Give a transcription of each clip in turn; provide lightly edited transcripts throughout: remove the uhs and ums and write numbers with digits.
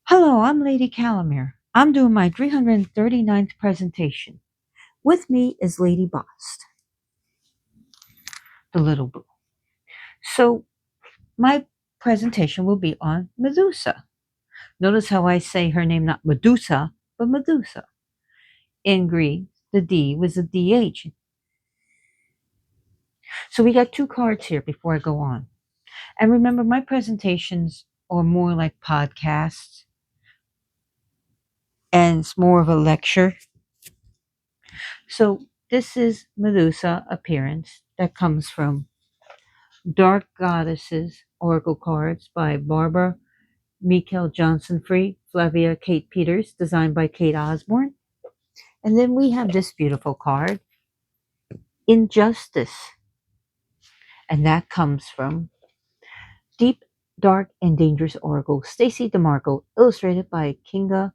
Hello, I'm Lady Calamere. I'm doing my 339th presentation. With me is Lady Bost, the little boo. So, my presentation will be on Medusa. Notice how I say her name not Medusa, but Medusa. In Greek, the D was a DH. So, we got two cards here before I go on. And remember, my presentations are more like podcasts, and it's more of a lecture. So, this is Medusa appearance that comes from Dark Goddesses Oracle Cards by Barbara Mikael Johnson Free, Flavia Kate Peters, designed by Kate Osborne. And then we have this beautiful card, Injustice. And that comes from Deep, Dark, and Dangerous Oracle, Stacy DeMarco, illustrated by Kinga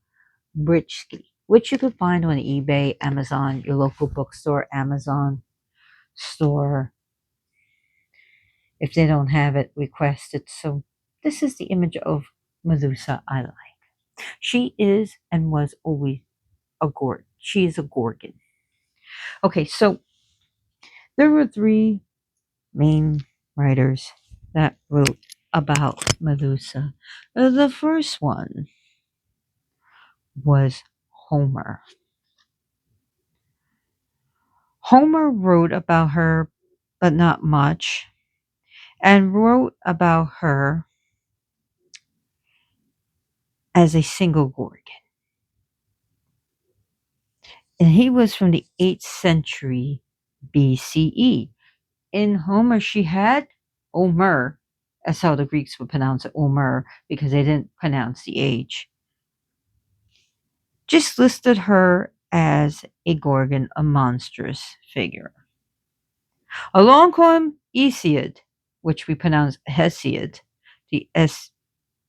Britschke, which you could find on eBay, Amazon, your local bookstore, Amazon store. If they don't have it, request it. So this is the image of Medusa I like. She is and was always a gorg. She is a gorgon. Okay, so there were three main writers that wrote about Medusa. The first one was Homer. Homer wrote about her, but not much, and wrote about her as a single gorgon. And he was from the 8th century BCE. In Homer, she had Omer. That's how the Greeks would pronounce it, Omer, because they didn't pronounce the H. Just listed her as a gorgon, a monstrous figure. Along came Hesiod, which we pronounce Hesiod, the S,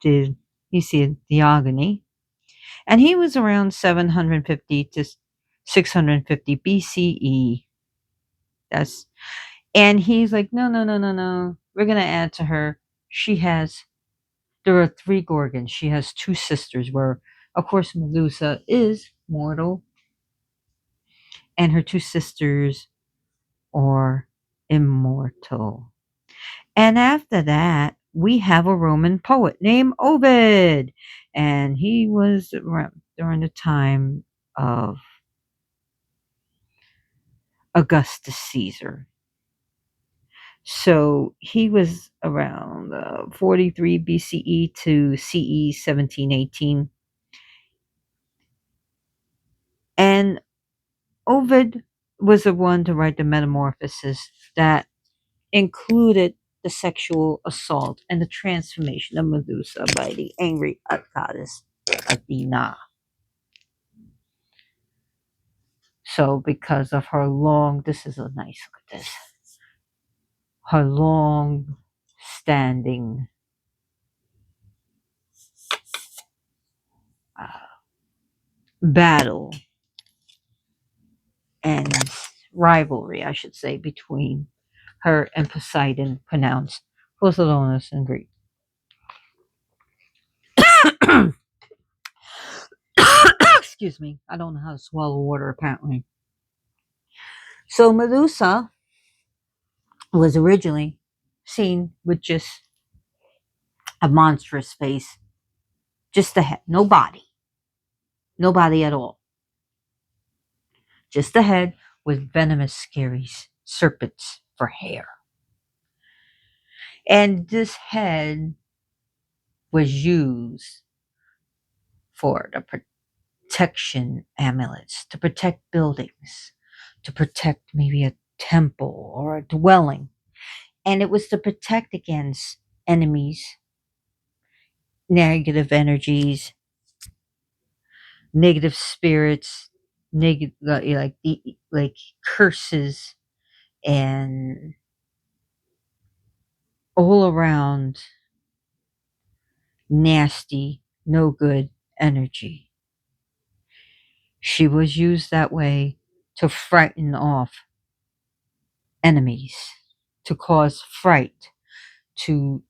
the Hesiod, Theogony, and he was around 750 to 650 BCE. That's And he's like, no, no, no, no, no. We're gonna add to her. There are three Gorgons. She has two sisters, where of course Medusa is mortal, and her two sisters are immortal. And after that, we have a Roman poet named Ovid, and he was around during the time of Augustus Caesar. So he was around 43 BCE to CE 1718. And Ovid was the one to write the Metamorphoses that included the sexual assault and the transformation of Medusa by the angry goddess Athena. So, because of her this is a nice look at this, her long standing battle and rivalry, I should say, between her and Poseidon, pronounced Poseidonus in Greek. Excuse me, I don't know how to swallow water apparently. So Medusa was originally seen with just a monstrous face, just a head, no body, no body at all. Just a head with venomous, scary serpents for hair. And this head was used for the protection amulets, to protect buildings, to protect maybe a temple or a dwelling. And it was to protect against enemies, negative energies, negative spirits, negative like curses, and all around nasty, no good energy. She was used that way to frighten off enemies, to cause fright, to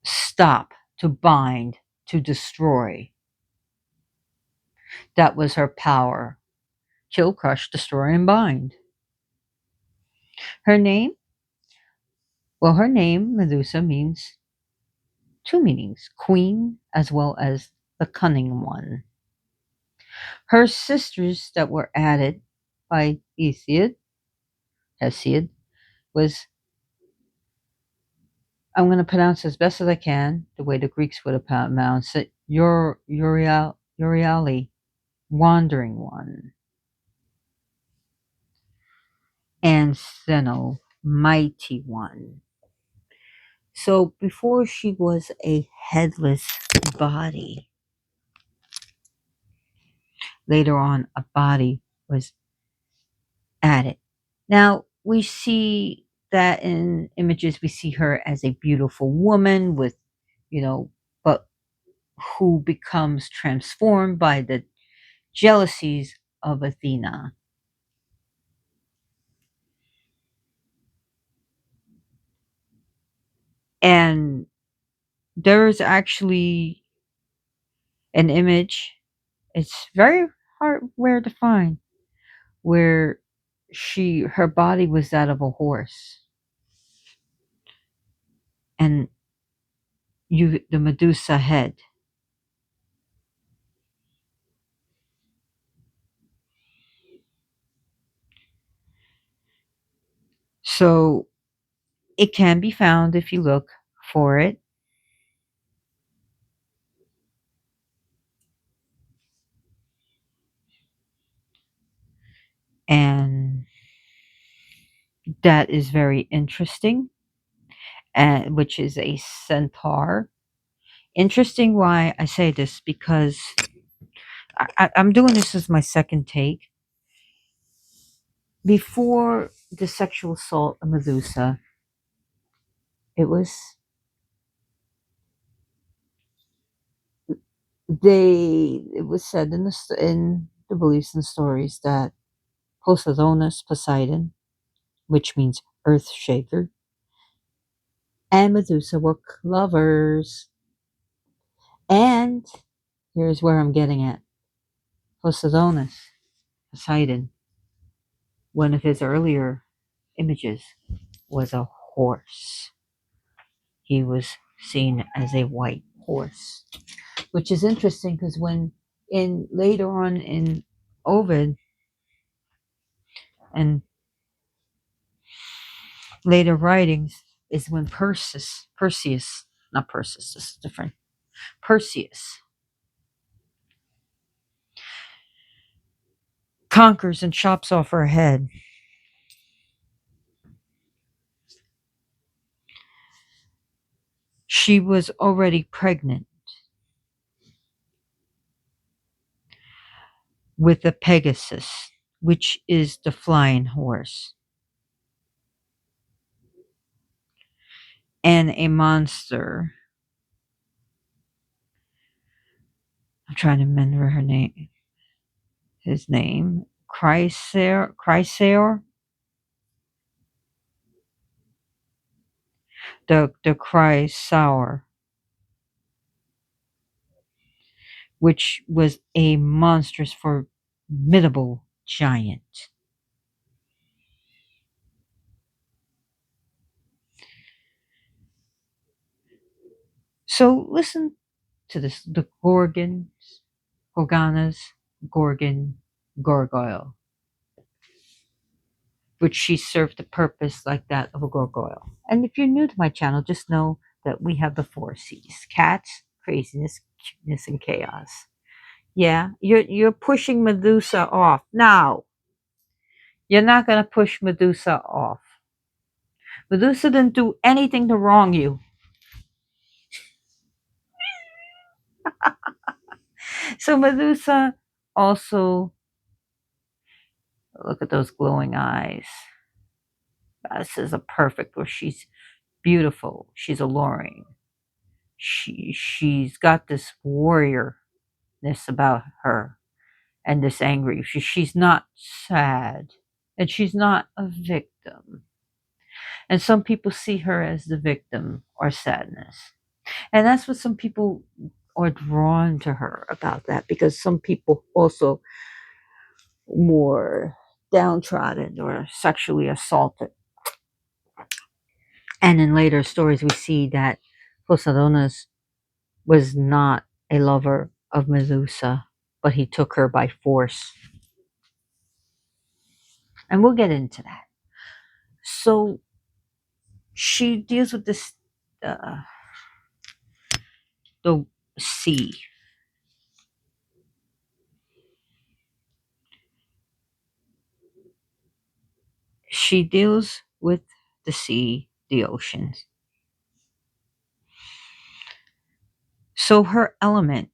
stop, to bind, to destroy. That was her power. Kill, crush, destroy, and bind. Her name? Well, her name, Medusa, means two meanings: queen as well as the cunning one. Her sisters that were added by Hesiod, was, I'm going to pronounce as best as I can the way the Greeks would have pronounced it, Uriali, wandering one, and Zeno, mighty one. So before she was a headless body, later on a body was added. Now we see that in images, we see her as a beautiful woman with, you know, but who becomes transformed by the jealousies of Athena. And there is actually an image, it's very hard rare to find, where her body was that of a horse, and the Medusa head. So it can be found if you look for it. And that is very interesting, and which is a centaur. Interesting why I say this, because I'm doing this as my second take. Before the sexual assault of Medusa, it was it was said in in the beliefs and stories that Poseidon, which means earth shaker, and Medusa were lovers. And here's where I'm getting at. Poseidon, one of his earlier images, was a horse. He was seen as a white horse, which is interesting because when in later on in Ovid and later writings is when Perseus, not Perseus, this is different, Perseus conquers and chops off her head. She was already pregnant with the Pegasus, which is the flying horse, and a monster. I'm trying to remember his name, Chrysaor, the Chrysaor, which was a monstrous, formidable giant. So listen to this: the Gorgonas, Gorgon, Gorgoyle, which she served the purpose like that of a gargoyle. And if you're new to my channel, just know that we have the four C's: cats, craziness, cuteness, and chaos. Yeah, you're pushing Medusa off. Now, you're not gonna push Medusa off. Medusa didn't do anything to wrong you. So Medusa also, look at those glowing eyes. This is a perfect where she's beautiful. She's alluring. She's got this warriorness about her, and this angry. She's not sad, and she's not a victim. And some people see her as the victim or sadness, and that's what some people are drawn to her about that, because some people also more downtrodden or sexually assaulted. And in later stories, we see that Poseidonus was not a lover of Medusa, but he took her by force. And we'll get into that. So she deals with this, uh, the sea. She deals with the sea, the oceans. So her element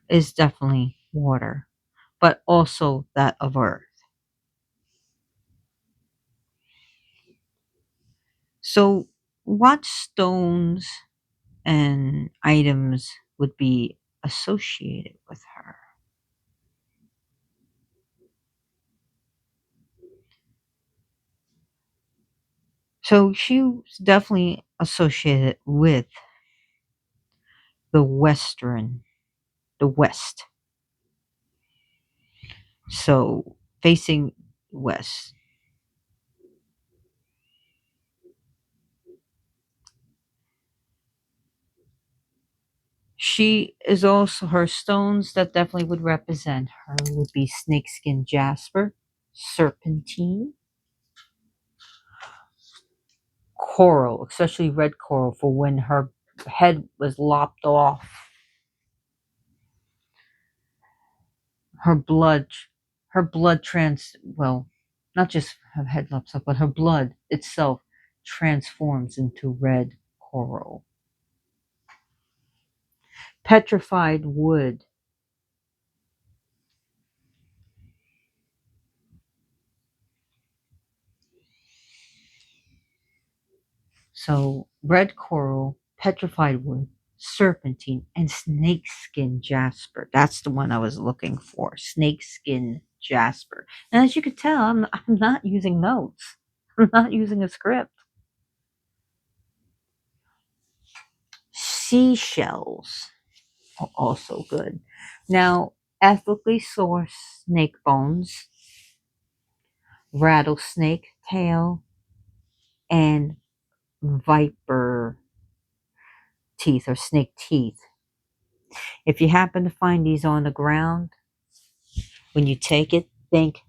is definitely water, but also that of earth. So, what stones and items would be associated with her? So, she was definitely associated with the Western, the West. So, facing west. She is also, her stones that definitely would represent her would be snakeskin jasper, serpentine, coral, especially red coral for when her head was lopped off. Her blood, her blood trans, well, not just her head lops up, but her blood itself transforms into red coral. Petrified wood. So red coral, petrified wood, serpentine, and snakeskin jasper. That's the one I was looking for. Snakeskin jasper. And as you could tell, I'm not using notes. I'm not using a script. Seashells are also good. Now, ethically sourced snake bones, rattlesnake tail, and viper teeth or snake teeth. If you happen to find these on the ground, when you take it, thank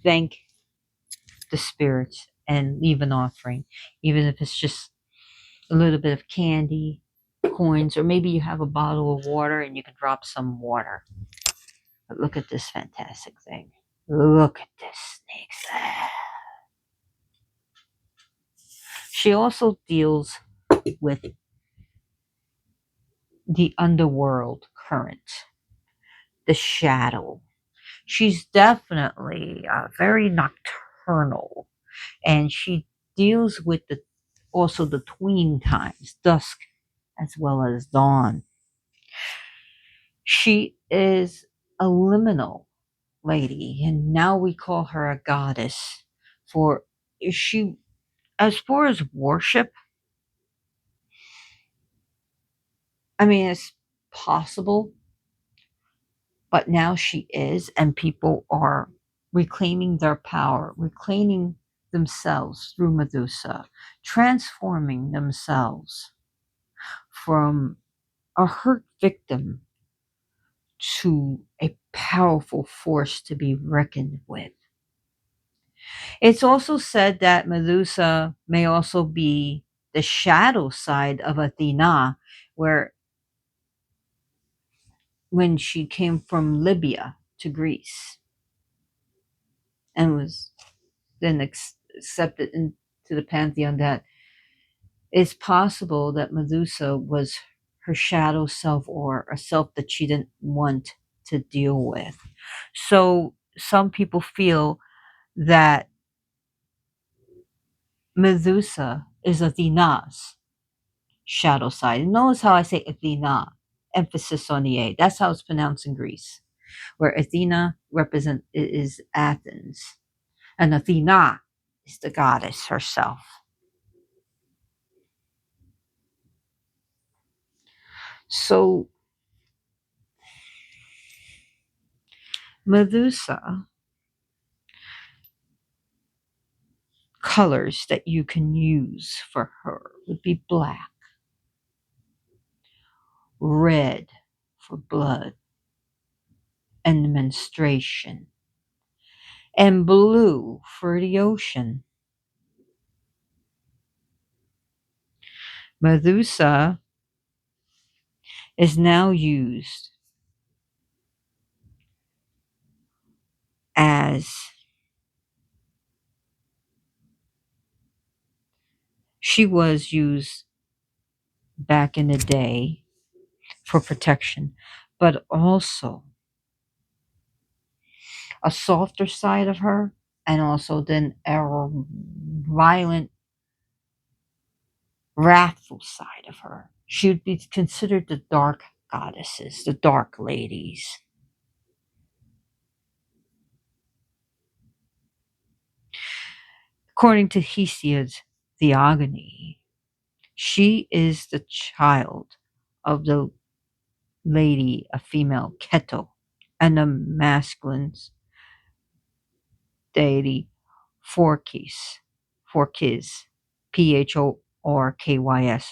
the spirits and leave an offering, even if it's just a little bit of candy, coins, or maybe you have a bottle of water and you can drop some water. But look at this fantastic thing. Look at this snake. She also deals with the underworld current, the shadow. She's definitely very nocturnal, and she deals with the also the tween times, dusk as well as dawn. She is a liminal lady, and now we call her a goddess. For she, as far as worship, I mean, it's possible, but now she is, and people are reclaiming their power, reclaiming themselves through Medusa, transforming themselves from a hurt victim to a powerful force to be reckoned with. It's also said that Medusa may also be the shadow side of Athena, where when she came from Libya to Greece and was then accepted into the pantheon, that it's possible that Medusa was her shadow self or a self that she didn't want to deal with. So some people feel that Medusa is Athena's shadow side. And notice how I say Athena, emphasis on the A. That's how it's pronounced in Greece, where Athena is Athens, and Athena is the goddess herself. So, Medusa colors that you can use for her would be black, red for blood and menstruation, and blue for the ocean. Medusa is now used as she was used back in the day for protection, but also a softer side of her, and also then a violent, wrathful side of her. She would be considered the dark goddesses, the dark ladies. According to Hesiod's Theogony, she is the child of the lady, a female Keto, and the masculine's deity Phorkys, Phorkys, Phorkys.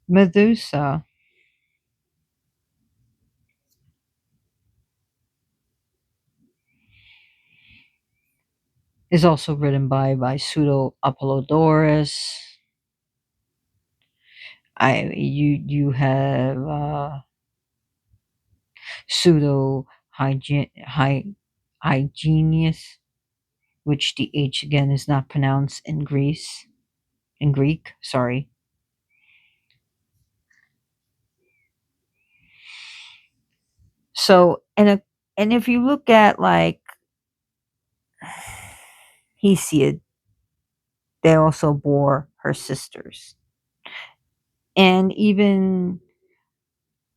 Medusa is also written by pseudo Apollodorus. You have pseudo hygienius, which the H again is not pronounced in Greek. Sorry. So and if you look at like Hesiod, they also bore her sisters, and even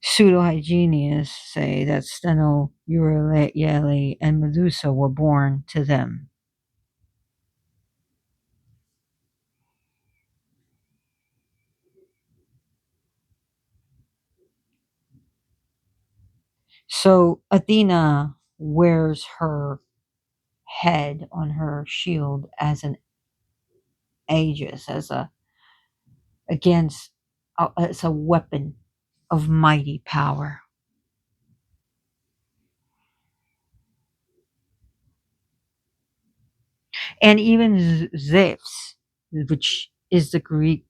pseudo hygienists say that Steno, Euryale, and Medusa were born to them. So Athena wears her head on her shield as an aegis, as a against as a weapon of mighty power. And even Zeus, which is the Greek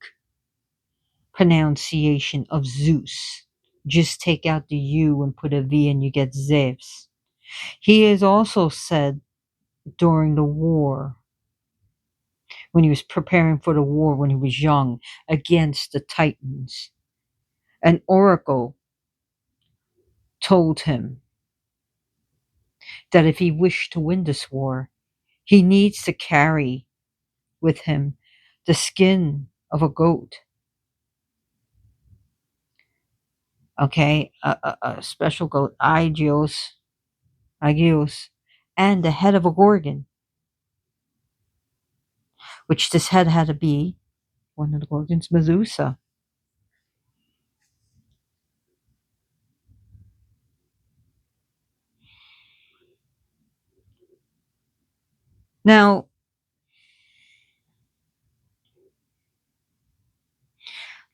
pronunciation of Zeus, just take out the U and put a V and you get Zeus. He is also said during the war, when he was preparing for the war when he was young against the Titans, an oracle told him that if he wished to win this war, he needs to carry with him the skin of a goat, okay, a special goat, Agios, and the head of a gorgon, which this head had to be one of the gorgons, Medusa. Now,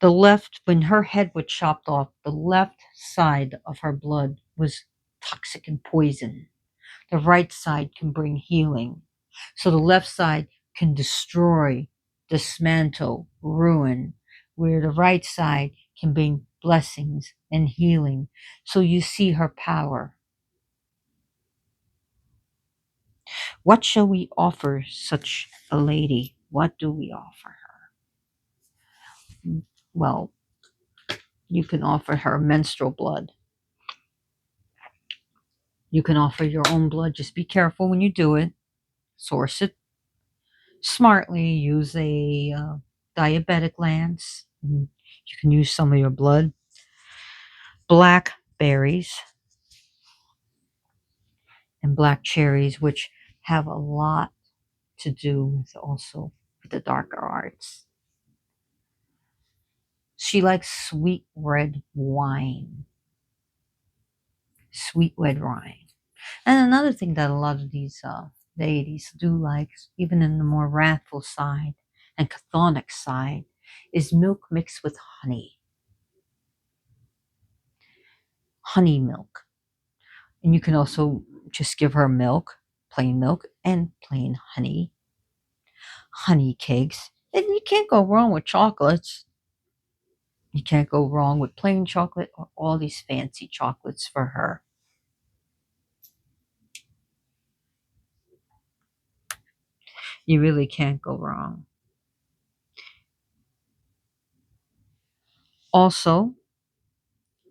the left, when her head was chopped off, the left side of her blood was toxic and poison. The right side can bring healing. So the left side can destroy, dismantle, ruin, where the right side can bring blessings and healing. So you see her power. What shall we offer such a lady? What do we offer her? Well, you can offer her menstrual blood. You can offer your own blood. Just be careful when you do it. Source it smartly. Use a diabetic lance. You can use some of your blood. Blackberries, and black cherries, which have a lot to do with also with the darker arts. She likes sweet red wine. And another thing that a lot of these deities do like, even in the more wrathful side and chthonic side, is milk mixed with honey milk. And you can also just give her plain milk, and plain honey cakes. And you can't go wrong with chocolates. You can't go wrong with plain chocolate or all these fancy chocolates for her. You really can't go wrong. Also,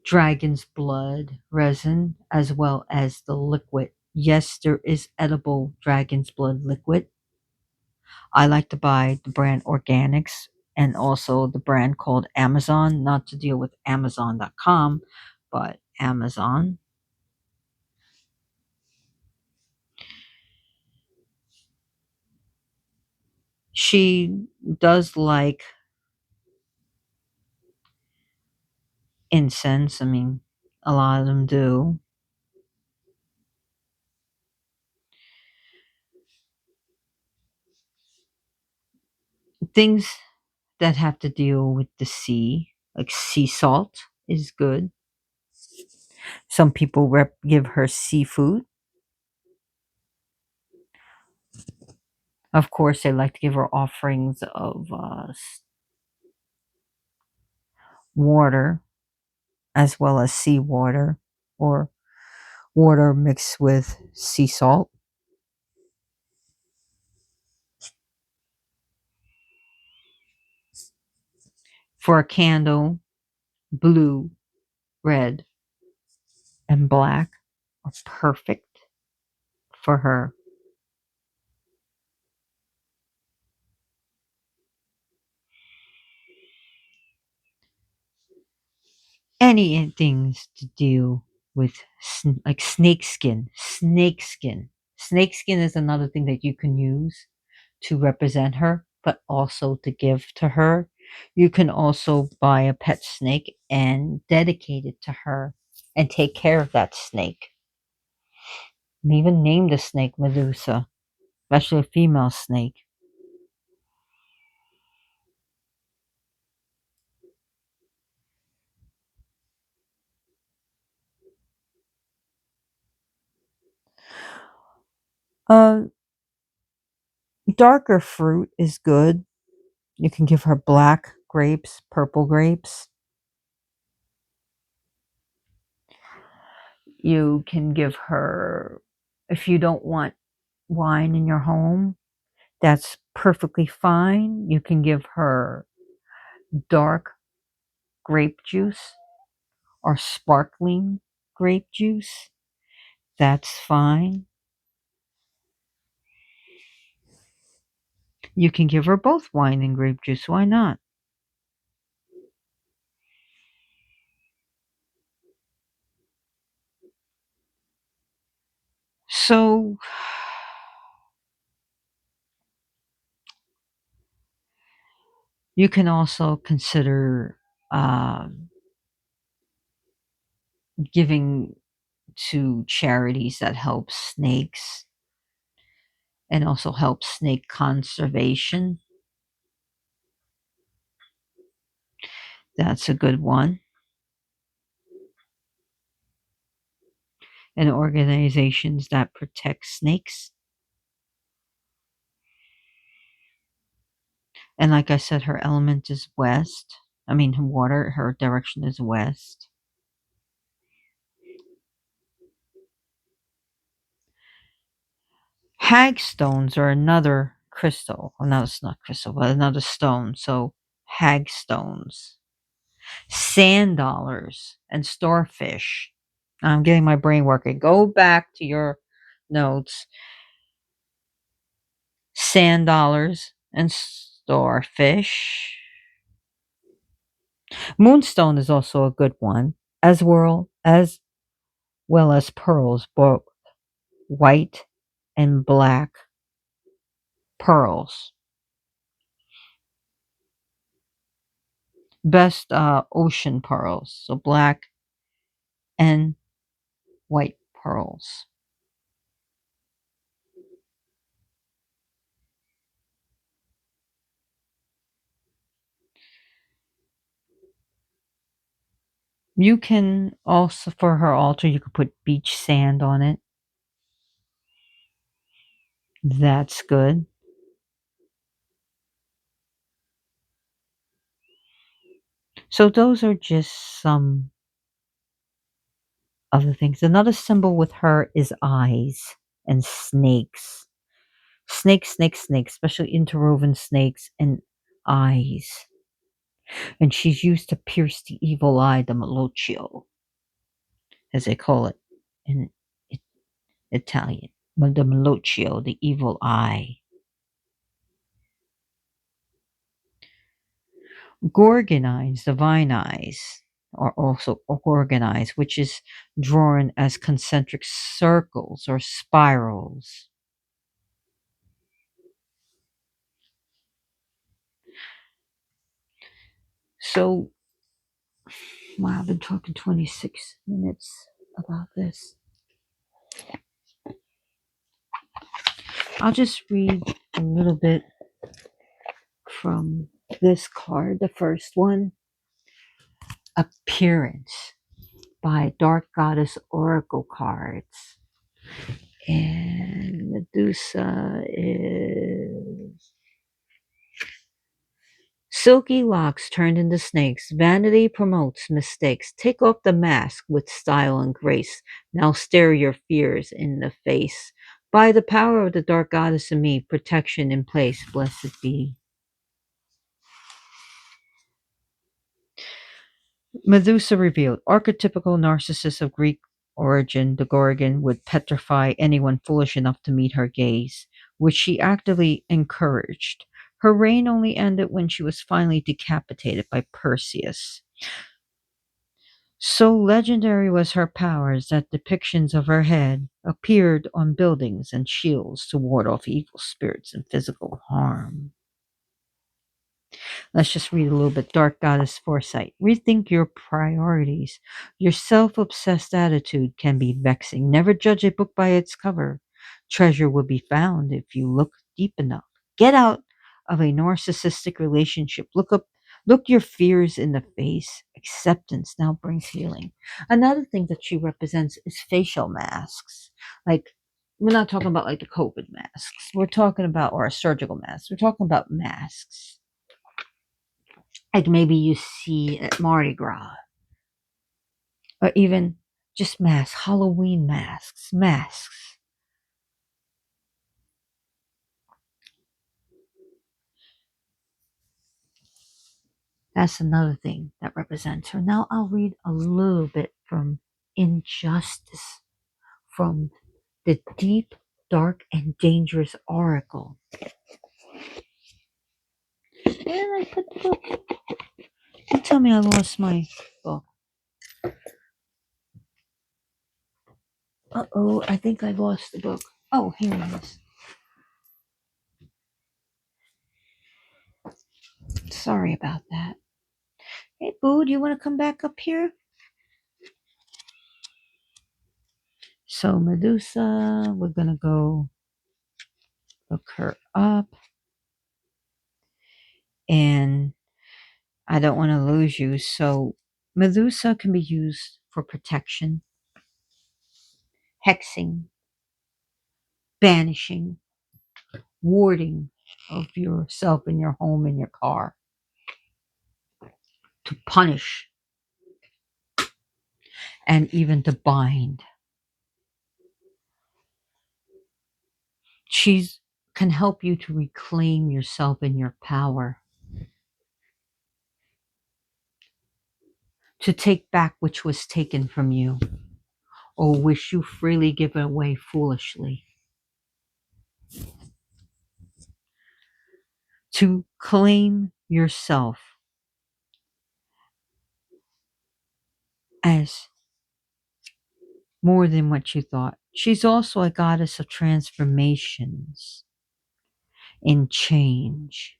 dragon's blood resin, as well as the liquid. Yes, there is edible dragon's blood liquid. I like to buy the brand Organics and also the brand called Amazon, not to deal with Amazon.com, but Amazon. She does like incense. I mean, a lot of them do. Things that have to deal with the sea, like sea salt, is good. Some people give her seafood. Of course, they like to give her offerings of water, as well as seawater, or water mixed with sea salt. For a candle, blue, red, and black are perfect for her. Any things to do with like snake skin is another thing that you can use to represent her, but also to give to her. You can also buy a pet snake and dedicate it to her and take care of that snake, and even name the snake Medusa, especially a female snake. uh Darker fruit is good. You can give her black grapes, purple grapes. You can give her, if you don't want wine in your home, that's perfectly fine. You can give her dark grape juice or sparkling grape juice. That's fine. You can give her both wine and grape juice. Why not? So, you can also consider giving to charities that help snakes and also help snake conservation. That's a good one. And organizations that protect snakes. And like I said, her element is west. I mean, her water, her direction is west. Hagstones are another crystal. Well, no, it's not crystal, but another stone. So, hagstones, sand dollars, and starfish. I'm getting my brain working. Go back to your notes. Sand dollars and starfish. Moonstone is also a good one, as well as pearls, both white and black pearls. Best ocean pearls, so black and white pearls. You can also, for her altar, you could put beach sand on it. That's good. So those are just some of the things. Another symbol with her is eyes and snakes. Snakes, snakes, snakes, especially interwoven snakes and eyes. And she's used to pierce the evil eye, the malocchio, as they call it in Italian. The malocchio, the evil eye. Gorgon eyes, the vine eyes, are also gorgon eyes, which is drawn as concentric circles or spirals. So, wow, I've been talking 26 minutes about this. I'll just read a little bit from this card, the first one. Appearance by Dark Goddess Oracle cards. And Medusa is silky locks turned into snakes. Vanity promotes mistakes. Take off the mask with style and grace. Now stare your fears in the face. By the power of the dark goddess in me, protection in place. Blessed be. Medusa revealed, archetypical narcissist of Greek origin, the Gorgon would petrify anyone foolish enough to meet her gaze, which she actively encouraged. Her reign only ended when she was finally decapitated by Perseus. So legendary was her powers that depictions of her head appeared on buildings and shields to ward off evil spirits and physical harm. Let's just read a little bit. Dark Goddess Foresight. Rethink your priorities. Your self obsessed attitude can be vexing. Never judge a book by its cover. Treasure will be found if you look deep enough. Get out of a narcissistic relationship. Look your fears in the face. Acceptance now brings healing. Another thing that she represents is facial masks. Like, we're not talking about like the COVID masks. We're talking about, or a surgical mask. We're talking about masks like maybe you see at Mardi Gras, or even just masks, Halloween masks, masks. That's another thing that represents her. Now I'll read a little bit from Injustice, from the deep, dark, and dangerous oracle. Where did I put the book? Don't tell me I lost my book. Uh-oh, I think I lost the book. Oh, here it is. Sorry about that. Hey, Boo, do you want to come back up here? So Medusa, we're gonna go look her up, and I don't want to lose you. So Medusa can be used for protection, hexing, banishing, warding of yourself in your home in your car, to punish, and even to bind. She's can help you to reclaim yourself and your power, to take back which was taken from you, or which you freely give away foolishly, to claim yourself as more than what you thought. She's also a goddess of transformations and change.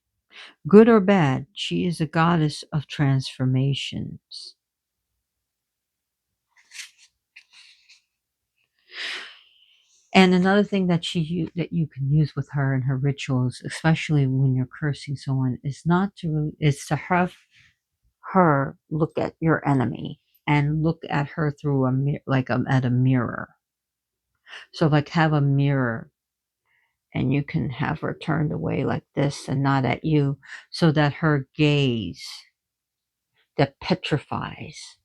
Good or bad, she is a goddess of transformations. And another thing that that you can use with her in her rituals, especially when you're cursing someone, is not to is to have her look at your enemy and look at her through at a mirror. So like have a mirror and you can have her turned away like this and not at you so that her gaze that petrifies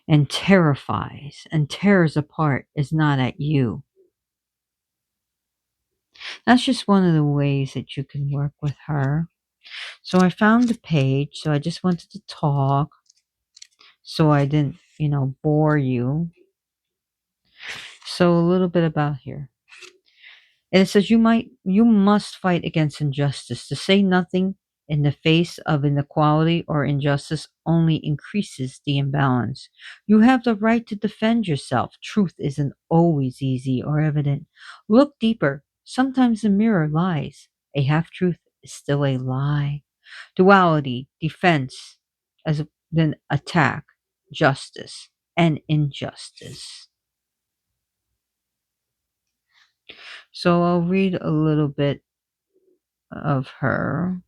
and terrifies and tears apart is not at you. That's just one of the ways that you can work with her. So I found the page, so I just wanted to talk so I didn't, bore you. So a little bit about here. And it says you must fight against injustice. To say nothing in the face of inequality or injustice only increases the imbalance. You have the right to defend yourself. Truth isn't always easy or evident. Look deeper. Sometimes the mirror lies. A half truth is still a lie. Duality, defense, as then attack, justice, and injustice. So I'll read a little bit of her.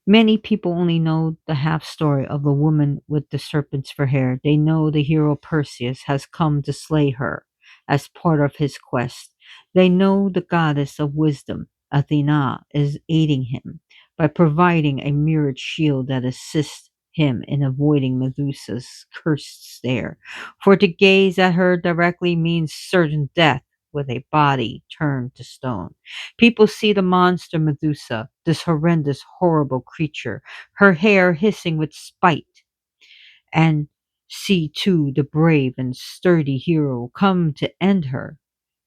Many people only know the half story of the woman with the serpents for hair. They know the hero Perseus has come to slay her as part of his quest. They know the goddess of wisdom, Athena, is aiding him by providing a mirrored shield that assists him in avoiding Medusa's cursed stare. For to gaze at her directly means certain death with a body turned to stone. People see the monster Medusa, this horrendous, horrible creature, her hair hissing with spite, and see too the brave and sturdy hero come to end her.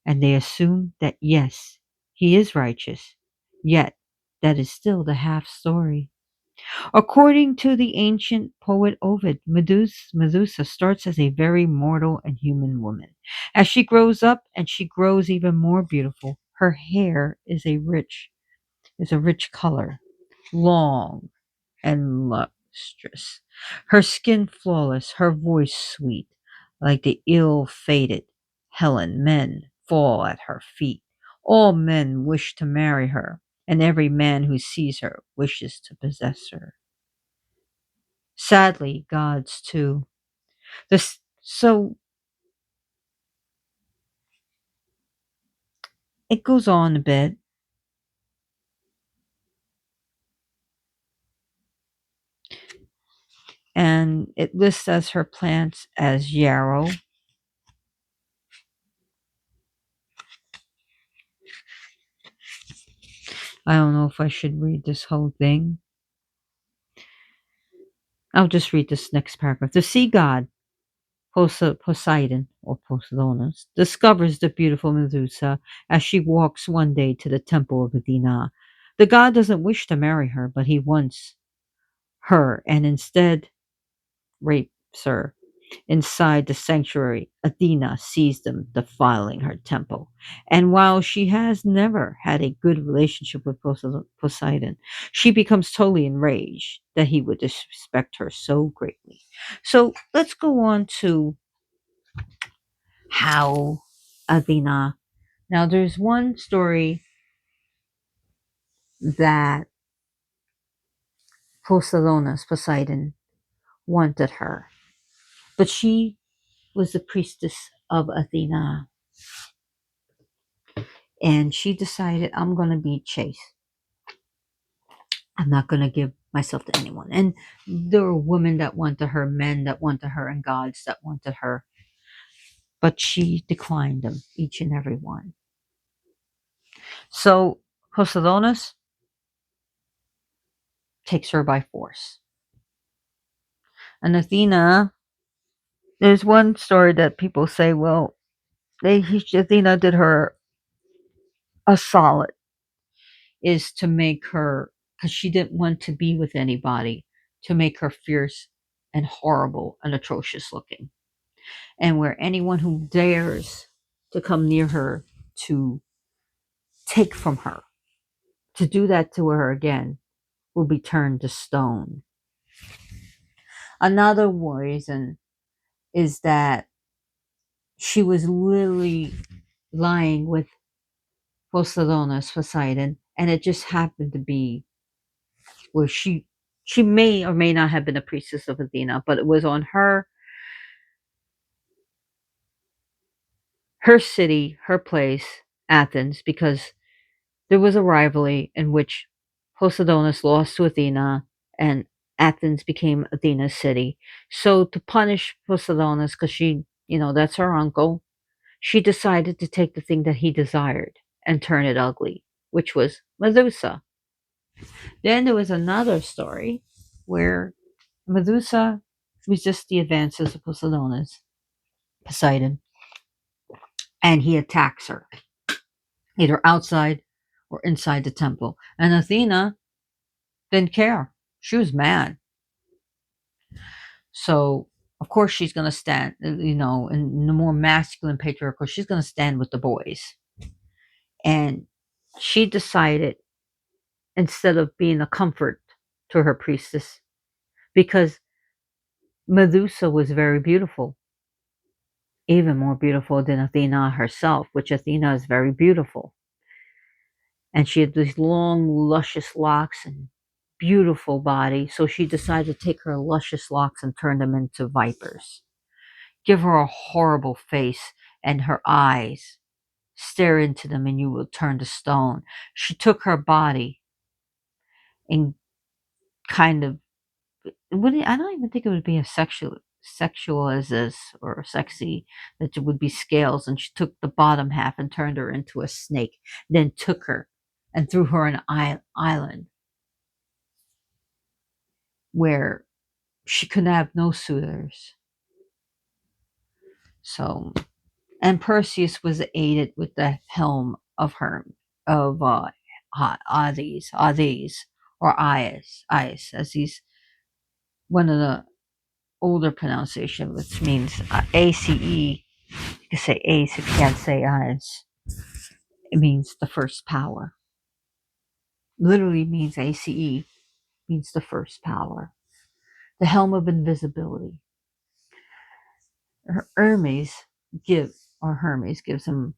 And they assume that yes, he is righteous. Yet, that is still the half story. According to the ancient poet Ovid, Medusa starts as a very mortal and human woman. As she grows up and she grows even more beautiful, her hair is a rich color, long and lustrous. Her skin flawless, her voice sweet, like the ill-fated Helen. Men fall at her feet. All men wish to marry her, and every man who sees her wishes to possess her. Sadly, gods too. So it goes on a bit, and it lists as her plants as yarrow. I don't know if I should read this whole thing. I'll just read this next paragraph. The sea god, Poseidon, or Poseidonus, discovers the beautiful Medusa as she walks one day to the temple of Athena. The god doesn't wish to marry her, but he wants her and instead rapes her. Inside the sanctuary, Athena sees them defiling her temple. And while she has never had a good relationship with Poseidon, she becomes totally enraged that he would disrespect her so greatly. So let's go on to how Athena. Now, there's one story that Poseidon, wanted her, but she was the priestess of Athena, and she decided, I'm going to be chaste. I'm not going to give myself to anyone. And there were women that wanted her, men that wanted her, and gods that wanted her. But she declined them, each and every one. So Poseidonus takes her by force. And Athena, there's one story that people say, well, Athena did her a solid, is to make her because she didn't want to be with anybody to make her fierce and horrible and atrocious looking. And where anyone who dares to come near her to take from her, to do that to her again, will be turned to stone. Another reason is that she was literally lying with Poseidonus, Poseidon, and it just happened to be where she may or may not have been a priestess of Athena, but it was on her city, her place, Athens, because there was a rivalry in which Poseidonus lost to Athena and Athens became Athena's city. So to punish Poseidonus, because that's her uncle, she decided to take the thing that he desired and turn it ugly, which was Medusa. Then there was another story where Medusa resists the advances of Poseidon, and he attacks her, either outside or inside the temple. And Athena didn't care. She was mad. So, of course, she's going to stand, in the more masculine patriarchal, she's going to stand with the boys. And she decided, instead of being a comfort to her priestess, because Medusa was very beautiful, even more beautiful than Athena herself, which Athena is very beautiful. And she had these long, luscious locks and beautiful body. So she decided to take her luscious locks and turn them into vipers. Give her a horrible face and her eyes. Stare into them and you will turn to stone. She took her body and kind of, I don't even think it would be a sexual as this or sexy, that it would be scales, and she took the bottom half and turned her into a snake, then took her and threw her on an island where she could have no suitors. So, and Perseus was aided with the helm of Hades, or Ias, as he's one of the older pronunciation, which means ACE. You can say Ace if you can't say Ias. It means the first power. Literally means ACE, means the first power. The helm of invisibility. Hermes gives him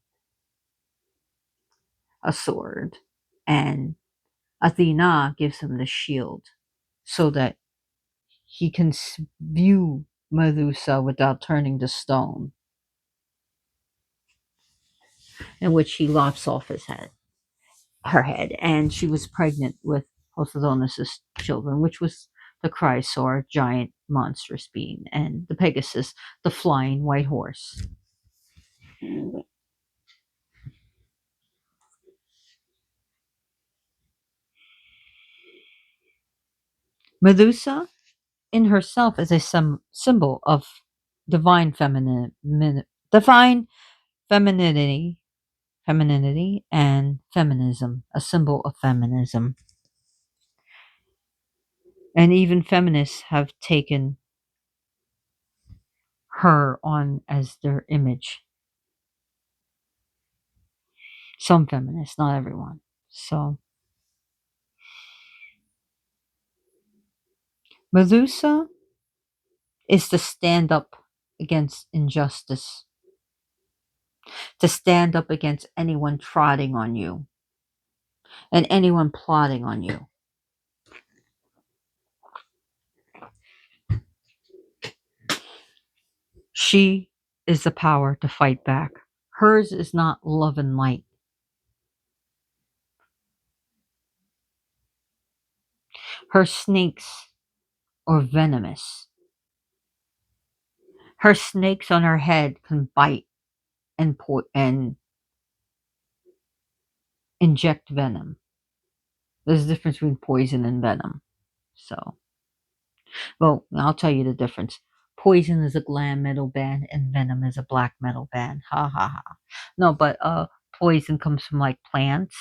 a sword, and Athena gives him the shield so that he can view Medusa without turning to stone, in which he lops off her head. And she was pregnant with Poseidonus' children, which was the Chrysaor, giant monstrous being, and the Pegasus, the flying white horse. Medusa in herself is a symbol of divine divine femininity, and feminism, a symbol of feminism. And even feminists have taken her on as their image. Some feminists, not everyone. So, Medusa is to stand up against injustice, to stand up against anyone trotting on you and anyone plotting on you. She is the power to fight back. Hers is not love and light. Her snakes are venomous. Her snakes on her head can bite and inject venom. There's a difference between poison and venom. So, well, I'll tell you the difference. Poison is a glam metal band and venom is a black metal band. Ha ha ha. No, but poison comes from like plants,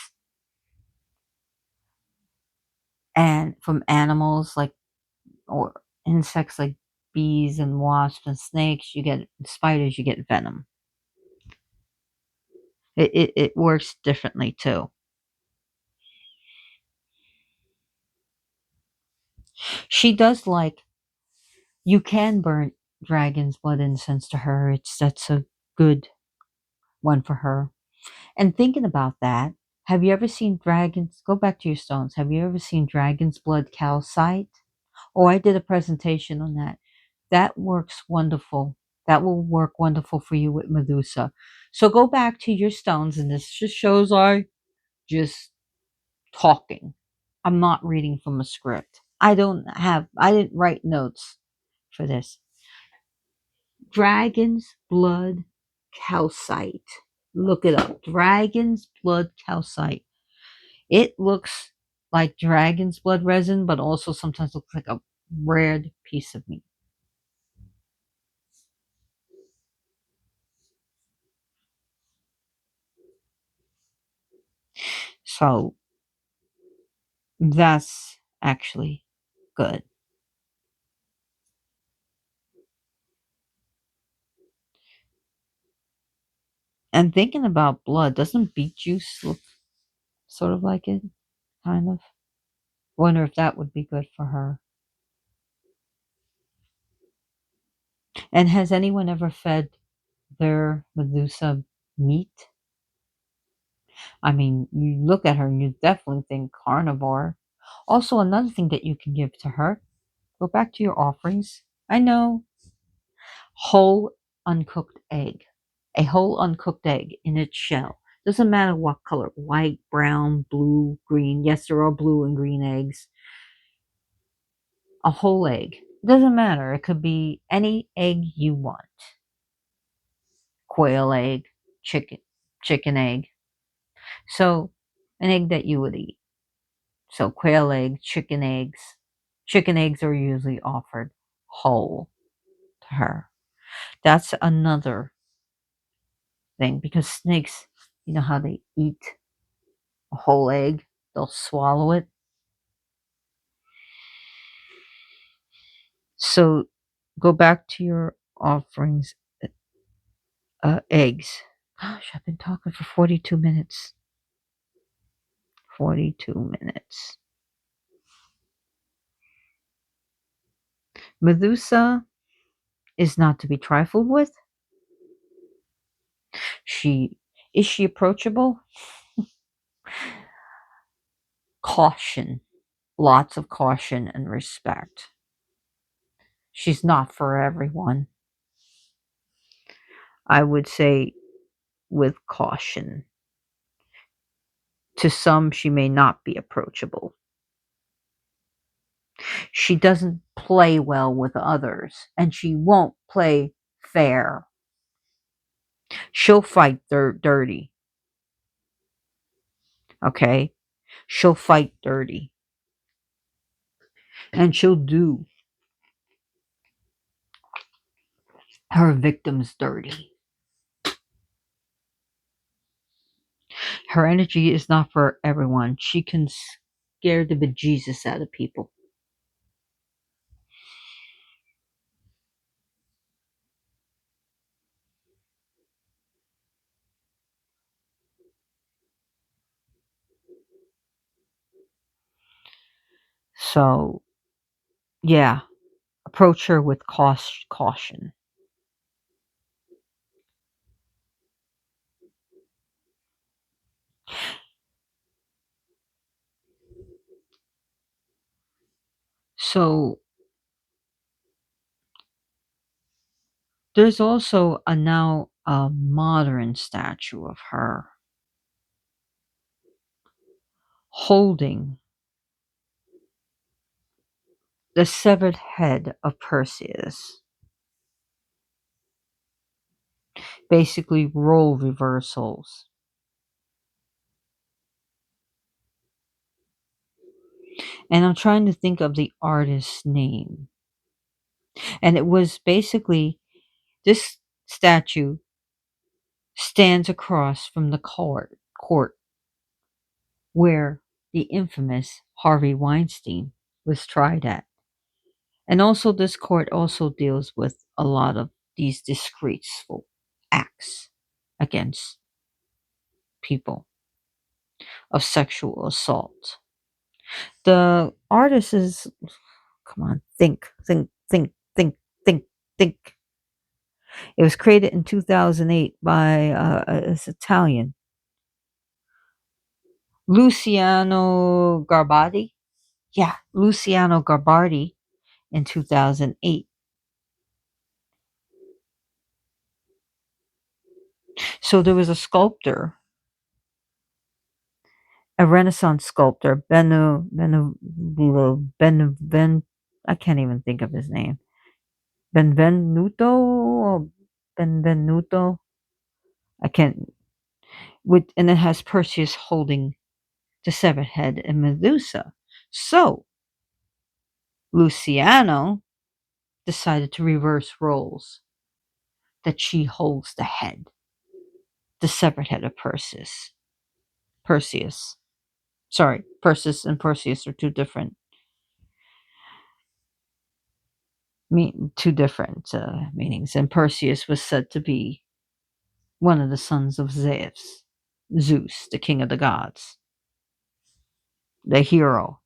and from animals like or insects like bees and wasps and snakes, you get spiders, you get venom. It works differently too. She does like you can burn dragon's blood incense to her. It's That's a good one for her. And thinking about that, have you ever seen dragons? Go back to your stones. Have you ever seen dragon's blood calcite? Oh, I did a presentation on that. That works wonderful. That will work wonderful for you with Medusa. So go back to your stones, and this just shows I just talking. I'm not reading from a script. I didn't write notes for this. Dragon's blood calcite. Look it up. Dragon's blood calcite. It looks like dragon's blood resin, but also sometimes looks like a red piece of meat. So that's actually good. And thinking about blood, doesn't beet juice look sort of like it? Kind of. Wonder if that would be good for her. And has anyone ever fed their Medusa meat? I mean, you look at her and you definitely think carnivore. Also, another thing that you can give to her, go back to your offerings. I know, whole uncooked egg. A whole uncooked egg in its shell. Doesn't matter what color, white, brown, blue, green. Yes, there are blue and green eggs. A whole egg. Doesn't matter. It could be any egg you want. Quail egg, chicken, chicken egg. So, an egg that you would eat. So, quail egg, chicken eggs. Chicken eggs are usually offered whole to her. That's another thing because snakes, you know how they eat a whole egg? They'll swallow it. So, go back to your offerings, eggs. Gosh, I've been talking for 42 minutes. 42 minutes. Medusa is not to be trifled with. She is she approachable? Caution. Lots of caution and respect. She's not for everyone. I would say with caution. To some, she may not be approachable. She doesn't play well with others, and she won't play fair. She'll fight dirty, okay? She'll fight dirty, and she'll do her victims dirty. Her energy is not for everyone. She can scare the bejesus out of people. So, yeah, approach her with caution. So, there's also a now a modern statue of her holding the severed head of Perseus, basically role reversals. And I'm trying to think of the artist's name. And it was basically this statue stands across from the court where the infamous Harvey Weinstein was tried at. And also this court also deals with a lot of these disgraceful acts against people of sexual assault. The artist is, come on, think. It was created in 2008 by it's Italian, Luciano Garbardi. Yeah, Luciano Garbardi in 2008. So there was a sculptor, a Renaissance sculptor, I can't even think of his name. Benvenuto or Benvenuto. I can't. And it has Perseus holding the severed head and Medusa. So Luciano decided to reverse roles, that she holds the head, the severed head of Perseus. Perseus. Sorry, Perseus and Perseus are two different meanings. And Perseus was said to be one of the sons of Zeus, the king of the gods, the hero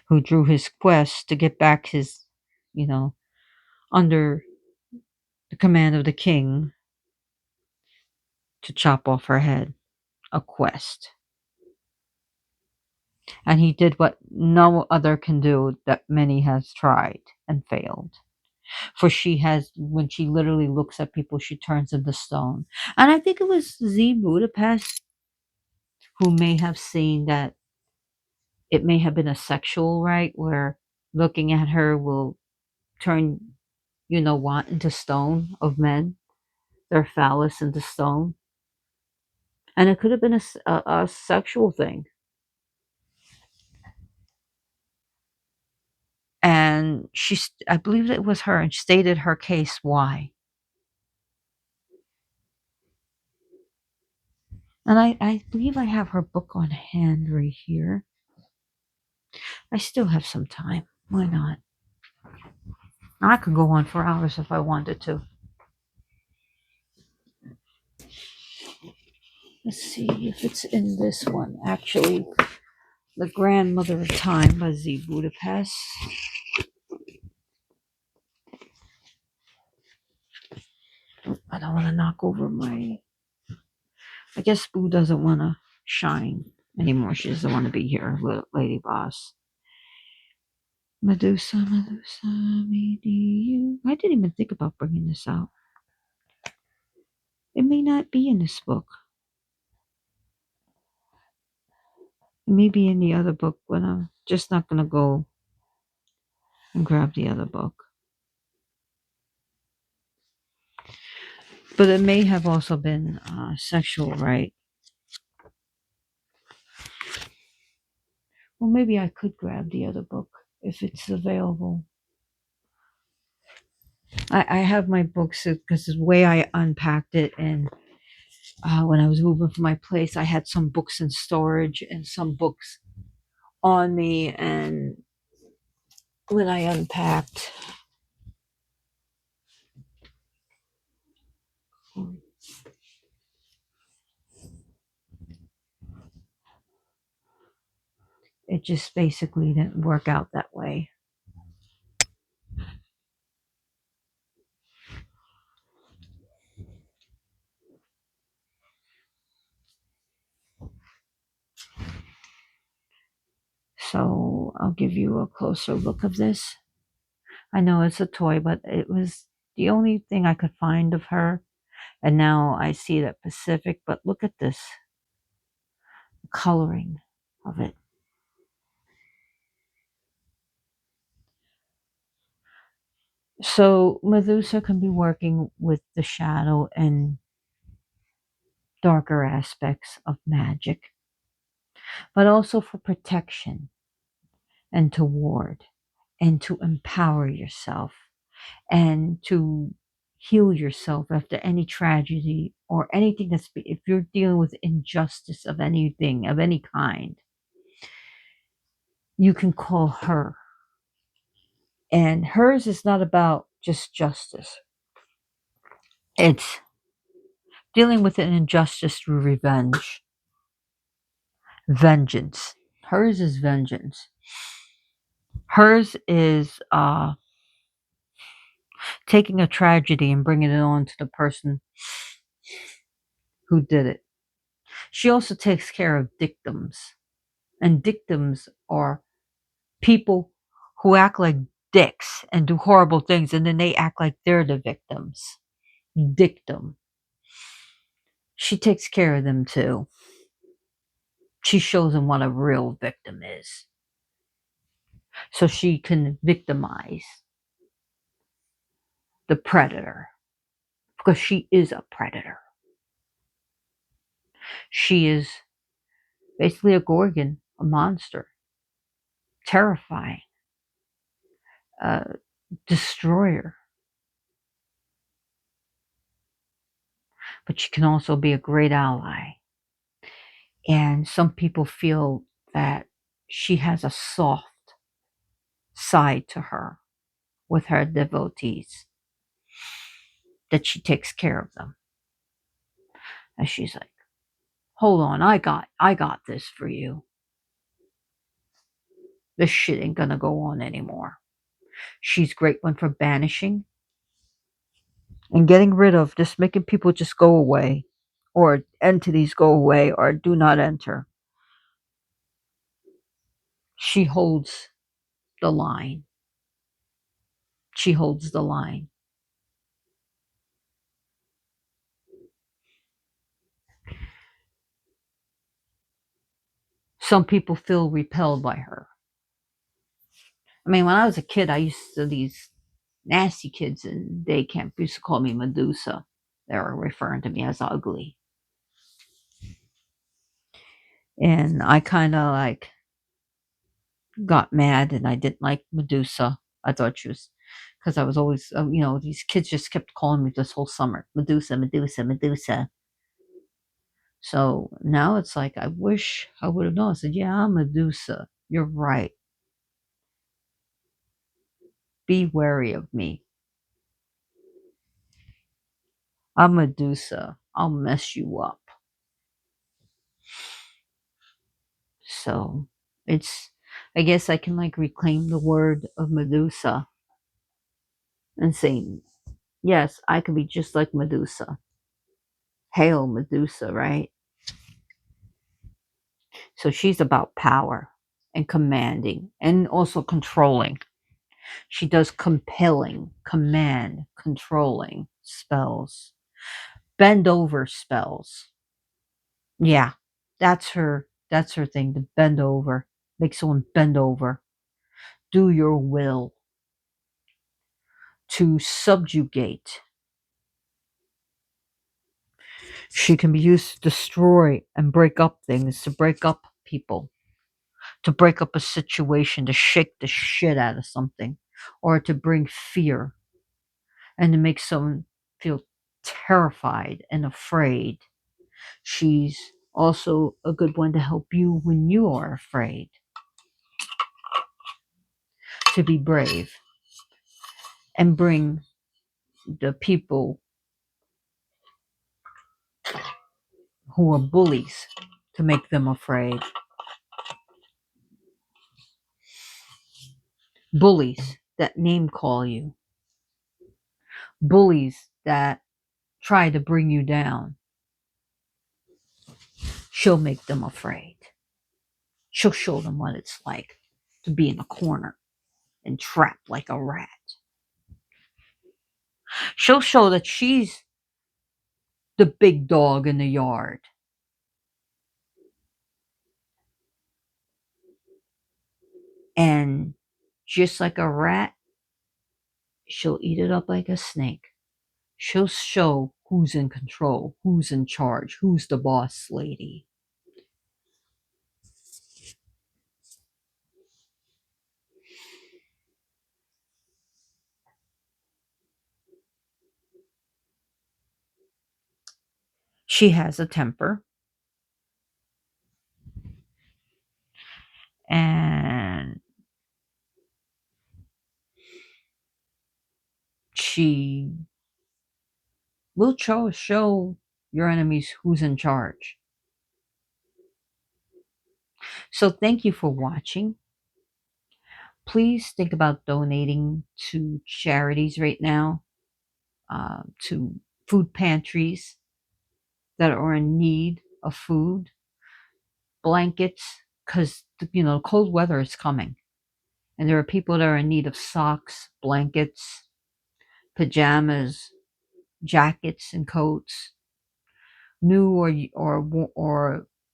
who drew his quest to get back his, you know, under the command of the king to chop off her head. A quest. And he did what no other can do, that many has tried and failed. For she has, when she literally looks at people, she turns into stone. And I think it was Z Budapest who may have seen that it may have been a sexual right, where looking at her will turn, what, into stone of men, their phallus into stone. And it could have been a sexual thing. And I believe it was her, and stated her case why. And I believe I have her book on hand right here. I still have some time. Why not? I could go on for hours if I wanted to. Let's see if it's in this one. Actually, The Grandmother of Time by Z Budapest. I don't want to knock over my. I guess Boo doesn't want to shine anymore. She doesn't want to be here, Lady Boss. Medusa, me do you. I didn't even think about bringing this out. It may not be in this book. It may be in the other book, but I'm just not going to go and grab the other book. But it may have also been sexual, right? Well, maybe I could grab the other book if it's available. I have my books because the way I unpacked it, and when I was moving from my place, I had some books in storage and some books on me. And when I unpacked, it just basically didn't work out that way. So I'll give you a closer look of this. I know it's a toy, but it was the only thing I could find of her. And now I see that Pacific, but look at this coloring of it. So Medusa can be working with the shadow and darker aspects of magic, but also for protection and to ward and to empower yourself and to heal yourself after any tragedy or anything if you're dealing with injustice of anything, of any kind, you can call her. And hers is not about just justice. It's dealing with an injustice through revenge, vengeance. Hers is vengeance. Hers is taking a tragedy and bringing it on to the person who did it. She also takes care of dictums. And dictums are people who act like dicks and do horrible things, and then they act like they're the victims. Dictum. She takes care of them too. She shows them what a real victim is. So she can victimize the predator because she is a predator. She is basically a gorgon, a monster, terrifying, a destroyer. But she can also be a great ally. And some people feel that she has a soft side to her with her devotees, that she takes care of them. And she's like, hold on, I got this for you. This shit ain't gonna go on anymore. She's a great one for banishing and getting rid of, just making people just go away, or entities go away, or do not enter. She holds the line. She holds the line. Some people feel repelled by her. I mean, when I was a kid, I used to these nasty kids in day camp used to call me Medusa. They were referring to me as ugly. And I kind of like got mad and I didn't like Medusa. I thought she was, because I was always, these kids just kept calling me this whole summer Medusa, Medusa, Medusa. So now it's like, I wish I would have known. I said, yeah, I'm Medusa. You're right. Be wary of me. I'm Medusa. I'll mess you up. So I guess I can like reclaim the word of Medusa and say, yes, I can be just like Medusa. Hail Medusa, right? So she's about power and commanding and also controlling. She does compelling, command, controlling spells, bend over spells. Yeah, that's her. That's her thing. To bend over, make someone bend over, do your will, to subjugate. She can be used to destroy and break up things, to break up people, to break up a situation, to shake the shit out of something, or to bring fear and to make someone feel terrified and afraid. She's also a good one to help you when you are afraid, to be brave and bring the people who are bullies to make them afraid. Bullies that name call you, bullies that try to bring you down. She'll make them afraid. She'll show them what it's like to be in a corner and trapped like a rat. She'll show that she's the big dog in the yard. And just like a rat, she'll eat it up like a snake. She'll show who's in control, who's in charge, who's the boss lady. She has a temper, and she will show your enemies who's in charge. So thank you for watching. Please think about donating to charities right now, to food pantries that are in need of food, blankets, because cold weather is coming, and there are people that are in need of socks, blankets, pajamas, jackets, and coats, new or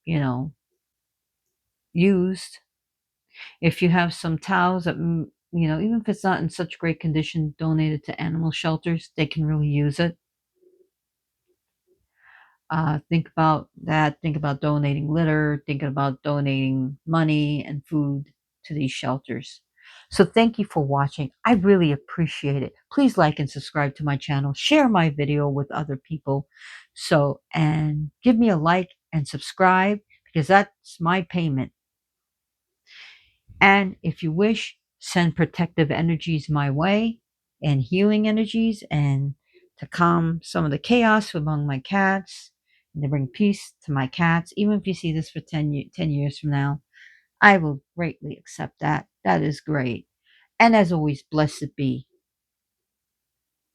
you know used. If you have some towels that even if it's not in such great condition, donated to animal shelters, they can really use it. Think about that. Think about donating litter. Think about donating money and food to these shelters. So thank you for watching. I really appreciate it. Please like and subscribe to my channel. Share my video with other people. And give me a like and subscribe, because that's my payment. And if you wish, send protective energies my way and healing energies, and to calm some of the chaos among my cats and to bring peace to my cats. Even if you see this for 10 years from now, I will greatly accept that. That is great. And as always, blessed be.